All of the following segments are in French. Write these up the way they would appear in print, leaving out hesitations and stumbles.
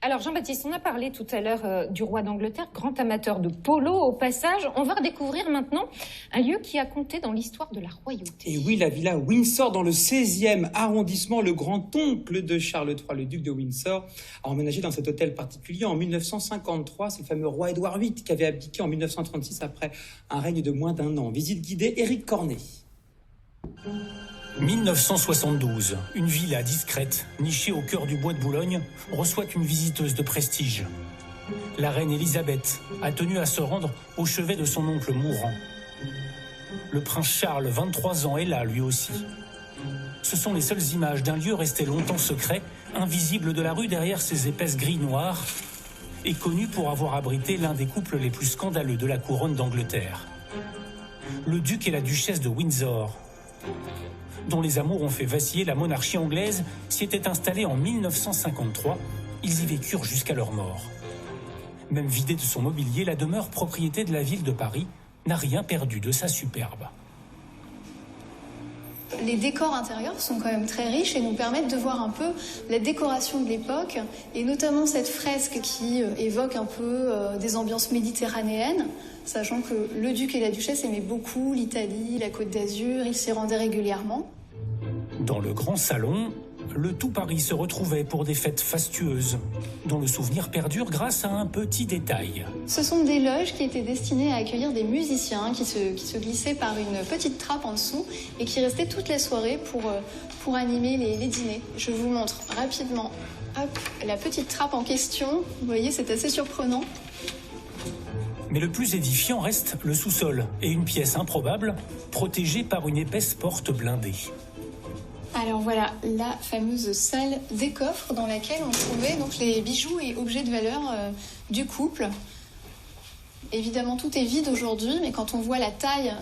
Alors Jean-Baptiste, on a parlé tout à l'heure du roi d'Angleterre, grand amateur de polo au passage. On va redécouvrir maintenant un lieu qui a compté dans l'histoire de la royauté. Et oui, la villa Windsor dans le 16e arrondissement, le grand-oncle de Charles III, le duc de Windsor, a emménagé dans cet hôtel particulier en 1953. C'est le fameux roi Édouard VIII qui avait abdiqué en 1936 après un règne de moins d'1 an. Visite guidée, Éric Cornet. 1972, une villa discrète, nichée au cœur du bois de Boulogne, reçoit une visiteuse de prestige. La reine Elisabeth a tenu à se rendre au chevet de son oncle mourant. Le prince Charles, 23 ans, est là lui aussi. Ce sont les seules images d'un lieu resté longtemps secret, invisible de la rue derrière ses épaisses grilles noires, et connu pour avoir abrité l'un des couples les plus scandaleux de la couronne d'Angleterre. Le duc et la duchesse de Windsor, dont les amours ont fait vaciller la monarchie anglaise, s'y étaient installés en 1953. Ils y vécurent jusqu'à leur mort. Même vidée de son mobilier, la demeure, propriété de la ville de Paris, n'a rien perdu de sa superbe. Les décors intérieurs sont quand même très riches et nous permettent de voir un peu la décoration de l'époque, et notamment cette fresque qui évoque un peu des ambiances méditerranéennes, sachant que le duc et la duchesse aimaient beaucoup l'Italie, la Côte d'Azur, ils s'y rendaient régulièrement. Dans le grand salon, le tout Paris se retrouvait pour des fêtes fastueuses, dont le souvenir perdure grâce à un petit détail. Ce sont des loges qui étaient destinées à accueillir des musiciens qui se glissaient par une petite trappe en dessous et qui restaient toute la soirée pour animer les dîners. Je vous montre rapidement. Hop, la petite trappe en question. Vous voyez, c'est assez surprenant. Mais le plus édifiant reste le sous-sol et une pièce improbable, protégée par une épaisse porte blindée. Alors voilà, la fameuse salle des coffres dans laquelle on trouvait donc les bijoux et objets de valeur du couple. Évidemment, tout est vide aujourd'hui, mais quand on voit la taille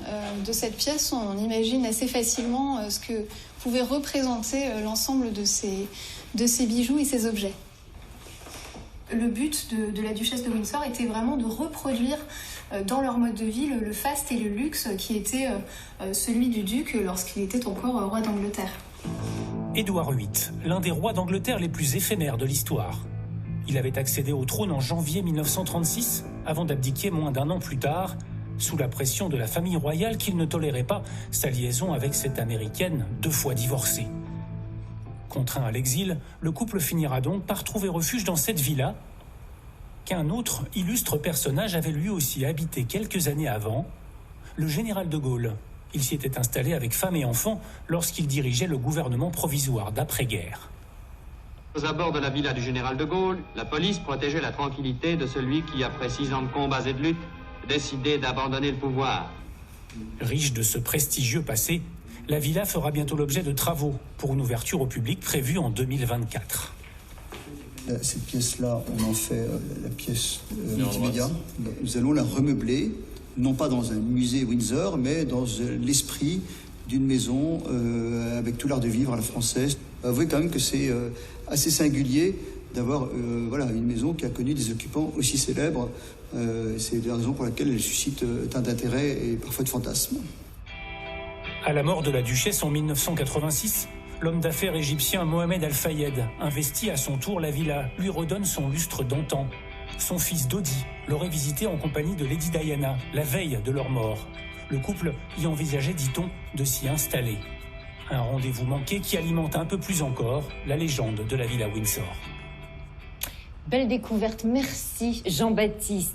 de cette pièce, on imagine assez facilement ce que pouvait représenter l'ensemble de ces bijoux et ces objets. Le but de la duchesse de Windsor était vraiment de reproduire dans leur mode de vie le faste et le luxe qui était celui du duc lorsqu'il était encore roi d'Angleterre. Édouard VIII, l'un des rois d'Angleterre les plus éphémères de l'histoire. Il avait accédé au trône en janvier 1936, avant d'abdiquer moins d'1 an plus tard, sous la pression de la famille royale qui ne tolérait pas sa liaison avec cette Américaine 2 fois divorcée. Contraint à l'exil, le couple finira donc par trouver refuge dans cette villa qu'un autre illustre personnage avait lui aussi habité quelques années avant, le général de Gaulle. Il s'y était installé avec femme et enfants lorsqu'il dirigeait le gouvernement provisoire d'après-guerre. Aux abords de la villa du général de Gaulle, la police protégeait la tranquillité de celui qui, après 6 ans de combats et de luttes, décidait d'abandonner le pouvoir. Riche de ce prestigieux passé, la villa fera bientôt l'objet de travaux pour une ouverture au public prévue en 2024. Cette pièce-là, on en fait la pièce multimédia. Nous allons la remeubler, non pas dans un musée Windsor, mais dans l'esprit d'une maison avec tout l'art de vivre à la française. Avouez quand même que c'est assez singulier d'avoir une maison qui a connu des occupants aussi célèbres. C'est la raison pour laquelle elle suscite tant d'intérêt et parfois de fantasmes. À la mort de la duchesse en 1986, l'homme d'affaires égyptien Mohamed Al-Fayed investit à son tour la villa, lui redonne son lustre d'antan. Son fils Dodi l'aurait visité en compagnie de Lady Diana, la veille de leur mort. Le couple y envisageait, dit-on, de s'y installer. Un rendez-vous manqué qui alimente un peu plus encore la légende de la villa Windsor. Belle découverte, merci Jean-Baptiste.